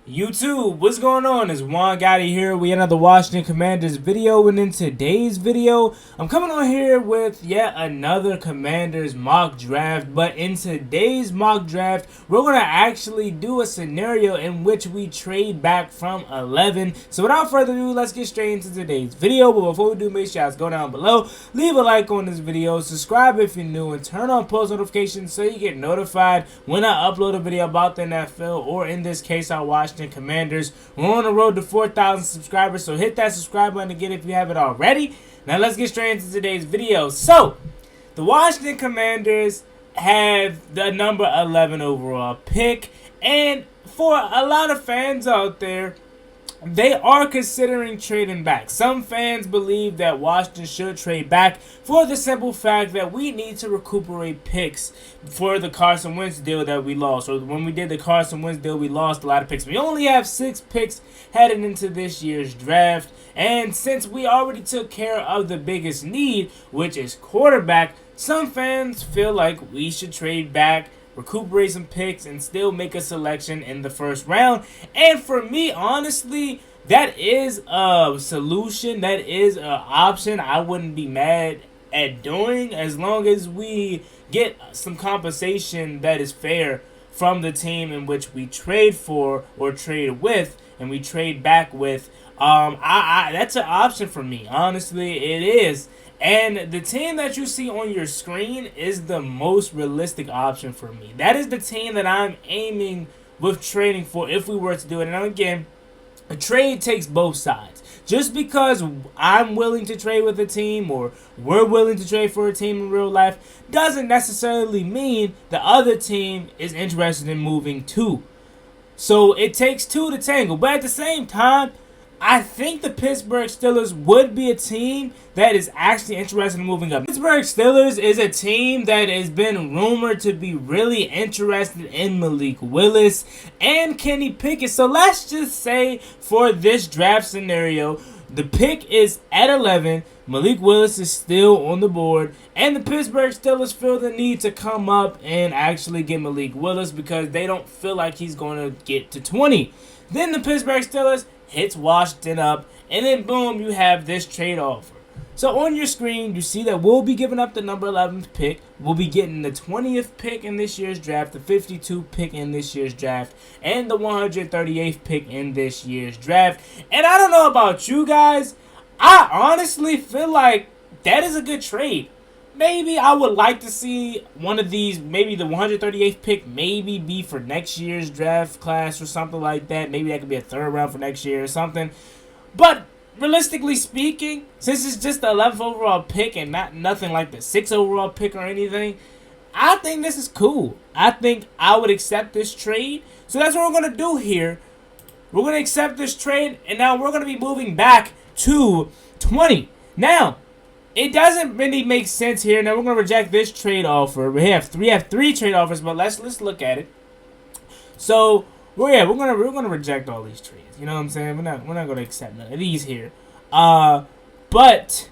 YouTube, what's going on? It's Juan Gotti here. We another Washington Commanders video, and in today's video, I'm coming on here with yet another Commanders mock draft. But in today's mock draft, we're gonna actually do a scenario in which we trade back from 11. So without further ado, let's get straight into today's video. But before we do, make sure you guys go down below, leave a like on this video, subscribe if you're new, and turn on post notifications so you get notified when I upload a video about the NFL, or in this case, our Washington Commanders. We're on the road to 4,000 subscribers, so hit that subscribe button again if you haven't already. Now let's get straight into today's video. So, the Washington Commanders have the number 11 overall pick, and for a lot of fans out there, they are considering trading back. Some fans believe that Washington should trade back for the simple fact that we need to recuperate picks for the Carson Wentz deal that we lost. Or when we did the Carson Wentz deal, we lost a lot of picks. We only have 6 picks heading into this year's draft. And since we already took care of the biggest need, which is quarterback, some fans feel like we should trade back, recuperate some picks, and still make a selection in the first round. And for me, honestly, that is a solution. That is an option I wouldn't be mad at doing, as long as we get some compensation that is fair from the team in which we trade for or trade with, and we trade back with. That's an option for me. Honestly, it is. And the team that you see on your screen is the most realistic option for me. That is the team that I'm aiming with trading for if we were to do it. And again, a trade takes both sides. Just because I'm willing to trade with a team, or we're willing to trade for a team in real life, doesn't necessarily mean the other team is interested in moving too. So it takes two to tango. But at the same time, I think the Pittsburgh Steelers would be a team that is actually interested in moving up. Pittsburgh Steelers is a team that has been rumored to be really interested in Malik Willis and Kenny Pickett. So let's just say for this draft scenario, the pick is at 11, Malik Willis is still on the board, and the Pittsburgh Steelers feel the need to come up and actually get Malik Willis because they don't feel like he's going to get to 20. Then the Pittsburgh Steelers hits Washington up, and then boom, you have this trade offer. So on your screen, you see that we'll be giving up the number 11th pick. We'll be getting the 20th pick in this year's draft, the 52nd pick in this year's draft, and the 138th pick in this year's draft. And I don't know about you guys, I honestly feel like that is a good trade. Maybe I would like to see one of these, maybe the 138th pick, maybe be for next year's draft class or something like that. Maybe that could be a third round for next year or something. But realistically speaking, since it's just the 11th overall pick and nothing like the 6th overall pick or anything, I think this is cool. I think I would accept this trade. So that's what we're going to do here. We're going to accept this trade, and now we're going to be moving back to 20. Now, it doesn't really make sense here. Now we're gonna reject this trade offer. We have three trade offers, but let's look at it. So we're gonna reject all these trades. You know what I'm saying? We're not gonna accept none of these here. But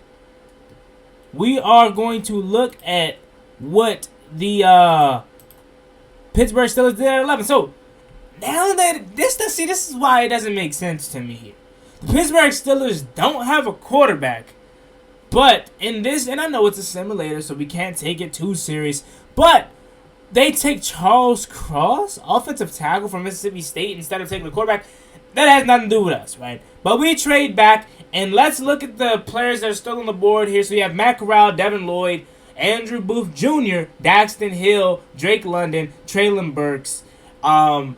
we are going to look at what the Pittsburgh Steelers did at 11. So now that this is why it doesn't make sense to me here. The Pittsburgh Steelers don't have a quarterback. But in this, and I know it's a simulator, so we can't take it too serious, but they take Charles Cross, offensive tackle from Mississippi State, instead of taking the quarterback. That has nothing to do with us, right? But we trade back, and let's look at the players that are still on the board here. So you have Matt Corral, Devin Lloyd, Andrew Booth Jr., Daxton Hill, Drake London, Traylon Burks, are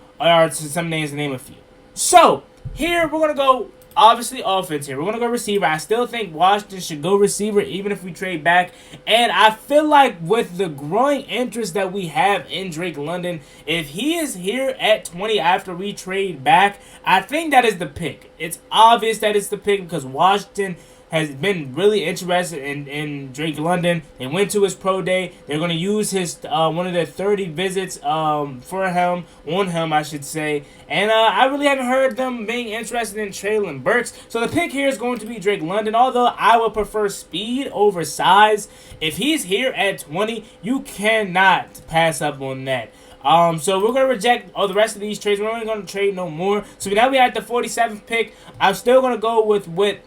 some names to name a few. So here we're going to go, obviously, offense here. We're going to go receiver. I still think Washington should go receiver even if we trade back. And I feel like with the growing interest that we have in Drake London, if he is here at 20 after we trade back, I think that is the pick. It's obvious that it's the pick because Washington has been really interested in Drake London. They went to his pro day. They're going to use his one of their 30 visits for him, on him, I should say. And I really haven't heard them being interested in Traylon Burks. So the pick here is going to be Drake London, although I would prefer speed over size. If he's here at 20, you cannot pass up on that. So we're gonna reject all the rest of these trades. We're only gonna trade no more. So now we at the 47th pick. I'm still gonna go with what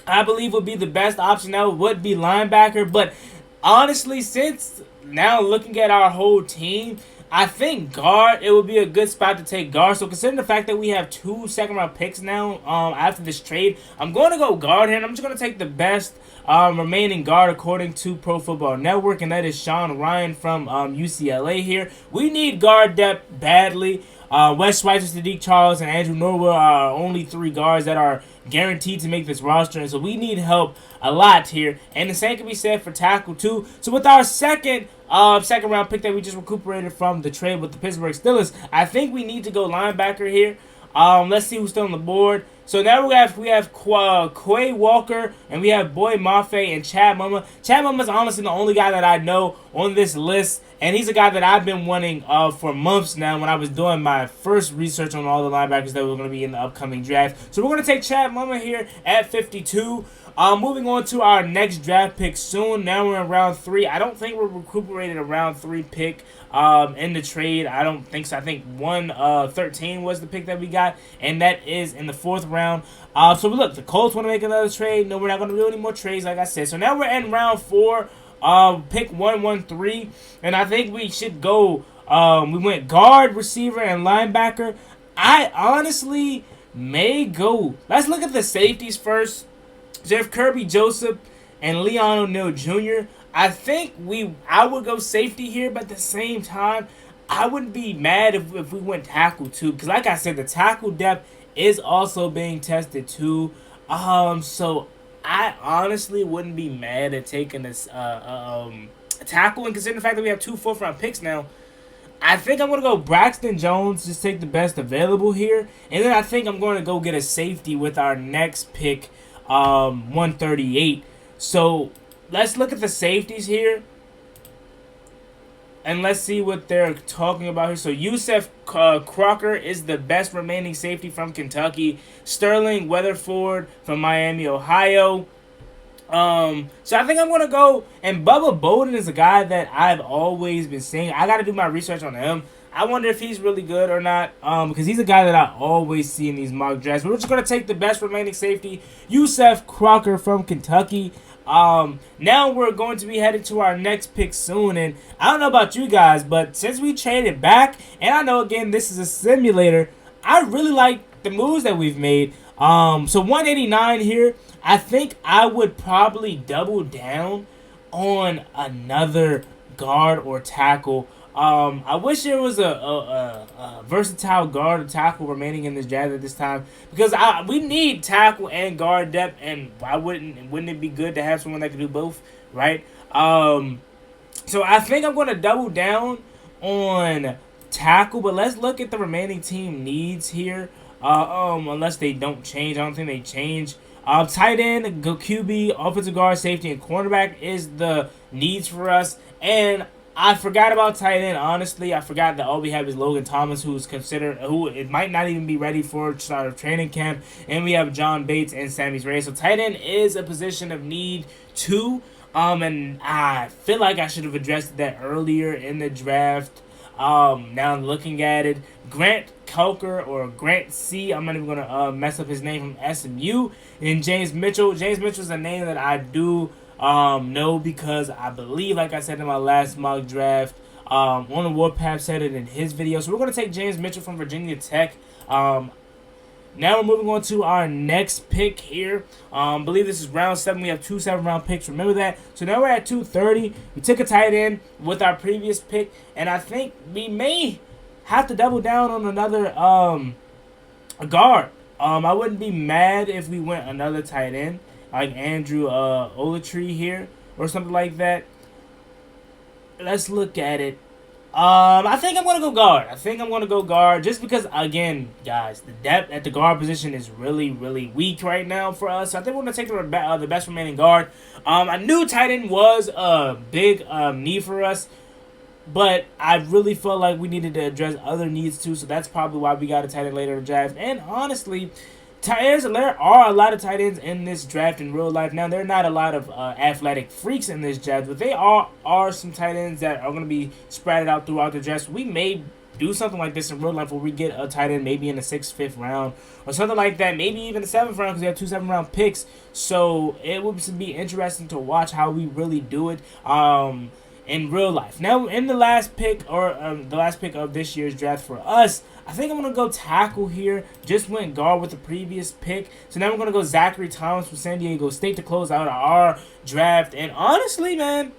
I believe would be the best option. Now would be linebacker, but honestly, since now looking at our whole team, I think guard, it would be a good spot to take guard. So considering the fact that we have 2 second-round picks now after this trade, I'm going to go guard here, and I'm just going to take the best remaining guard according to Pro Football Network, and that is Sean Ryan from UCLA here. We need guard depth badly. Wes Schweitzer, Sadiq Charles, and Andrew Norwell are only 3 guards that are guaranteed to make this roster, and so we need help a lot here. And the same can be said for tackle too. So with our second round pick that we just recuperated from the trade with the Pittsburgh Steelers, I think we need to go linebacker here. Let's see who's still on the board. So now we have Quay Walker, and we have Boy Mafe and Chad Muma. Chad Muma is honestly the only guy that I know on this list, and he's a guy that I've been wanting for months now when I was doing my first research on all the linebackers that were going to be in the upcoming draft. So we're going to take Chad Muma here at 52. Moving on to our next draft pick soon. Now we're in round 3. I don't think we're recuperated a round 3 pick in the trade. I don't think so. I think 113 was the pick that we got, and that is in the 4th round. So look, the Colts want to make another trade. No, we're not going to do any more trades, like I said. So now we're in round 4, pick 113, and I think we should go. We went guard, receiver, and linebacker. I honestly may go. Let's look at the safeties first. Jeff Kirby Joseph and Leon O'Neal Jr. I think I would go safety here, but at the same time, I wouldn't be mad if we went tackle too, because like I said, the tackle depth is also being tested too. So I honestly wouldn't be mad at taking this tackle, and considering the fact that we have 2 4th-round picks now, I think I'm going to go Braxton Jones, just take the best available here, and then I think I'm going to go get a safety with our next pick, 138. So let's look at the safeties here, and let's see what they're talking about here. So Yusef Crocker is the best remaining safety from Kentucky. Sterling Weatherford from Miami, Ohio. So I think I'm going to go, and Bubba Bolden is a guy that I've always been seeing. I got to do my research on him. I wonder if he's really good or not, because he's a guy that I always see in these mock drafts. But we're just going to take the best remaining safety, Yusef Crocker from Kentucky. Now we're going to be headed to our next pick soon, and I don't know about you guys, but since we traded back, and I know, again, this is a simulator, I really like the moves that we've made. So 189 here, I think I would probably double down on another guard or tackle. I wish there was a versatile guard or tackle remaining in this draft at this time, because we need tackle and guard depth, and wouldn't it be good to have someone that can do both, right? So I think I'm going to double down on tackle, but let's look at the remaining team needs here. Unless they don't change, I don't think they change. Tight end, QB, offensive guard, safety, and cornerback is the needs for us, and I forgot about tight end, honestly. I forgot that all we have is Logan Thomas, who it might not even be ready for start of training camp. And we have John Bates and Sammy Ray. So tight end is a position of need too. And I feel like I should have addressed that earlier in the draft. Now looking at it, Grant Kelker or Grant C. I'm not even going to mess up his name, from SMU. And James Mitchell. James Mitchell is a name that I do no, because I believe, like I said in my last mock draft, on the Warpath said it in his video. So we're going to take James Mitchell from Virginia Tech. Now we're moving on to our next pick here. I believe this is round 7. We have 2 7-round picks. Remember that. So now we're at 230. We took a tight end with our previous pick, and I think we may have to double down on another a guard. I wouldn't be mad if we went another tight end, like Andrew Olatree here or something like that. Let's look at it. I think I'm going to go guard. Just because, again, guys, the depth at the guard position is really, really weak right now for us. So I think we're going to take the best remaining guard. I knew tight end was a big need for us, but I really felt like we needed to address other needs too. So that's probably why we got a tight end later in the draft. And honestly, There are a lot of tight ends in this draft in real life. Now, there are not a lot of athletic freaks in this draft, but they are some tight ends that are going to be spread out throughout the draft. So we may do something like this in real life where we get a tight end maybe in the 6th, 5th round or something like that. Maybe even the 7th round because we have 2 7th-round picks. So it will be interesting to watch how we really do it. In real life. Now, in the last pick, or the last pick of this year's draft for us, I think I'm going to go tackle here. Just went guard with the previous pick. So now we're going to go Zachary Thomas from San Diego State to close out our draft. And honestly, man,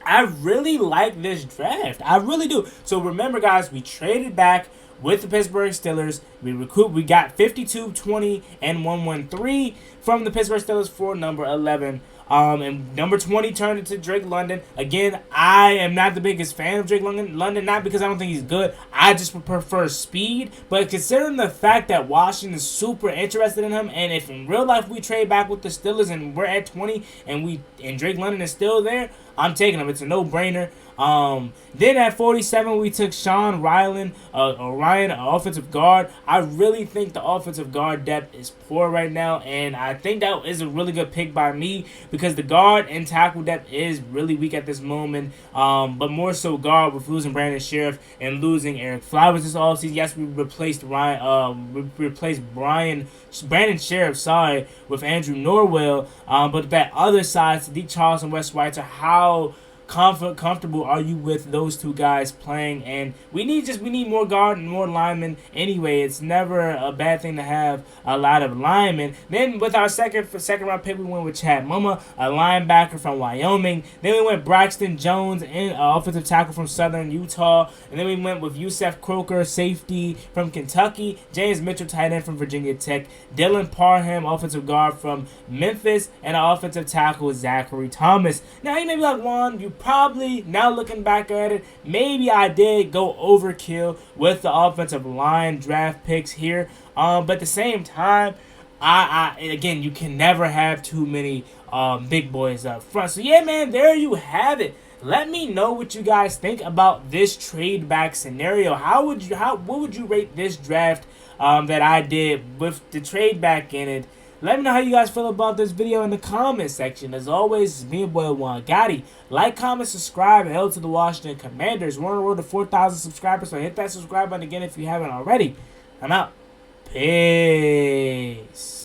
I really like this draft. I really do. So remember, guys, we traded back with the Pittsburgh Steelers. We got 52, 20, and 113 from the Pittsburgh Steelers for number 11. And number 20 turned into Drake London. Again, I am not the biggest fan of Drake London, not because I don't think he's good. I just prefer speed. But considering the fact that Washington is super interested in him, and if in real life we trade back with the Steelers and we're at 20 and Drake London is still there, I'm taking him. It's a no-brainer. Then at 47, we took Sean Ryland, Orion, offensive guard. I really think the offensive guard depth is poor right now, and I think that is a really good pick by me because the guard and tackle depth is really weak at this moment. But more so guard with losing Brandon Sheriff and losing Eric Flowers this offseason. Yes, we replaced Brandon Sheriff, with Andrew Norwell. But that other side, Sadiq Charles and Wes Schweitzer, how comfortable are you with those two guys playing? And we need more guard and more linemen anyway. It's never a bad thing to have a lot of linemen. Then with our second round pick, we went with Chad Muma, a linebacker from Wyoming. Then we went Braxton Jones, offensive tackle from Southern Utah. And then we went with Yusef Croker, safety from Kentucky. James Mitchell, tight end from Virginia Tech. Dylan Parham, offensive guard from Memphis. And our offensive tackle is Zachary Thomas. Now you may be like, Juan, you probably, now looking back at it, maybe I did go overkill with the offensive line draft picks here. But at the same time, again, you can never have too many big boys up front. So yeah, man, there you have it. Let me know what you guys think about this trade back scenario. What would you rate this draft that I did with the trade back in it? Let me know how you guys feel about this video in the comment section. As always, it's me, your boy Juan Gotti. Like, comment, subscribe, and hail to the Washington Commanders. We're on the road to 4,000 subscribers, so hit that subscribe button again if you haven't already. I'm out. Peace.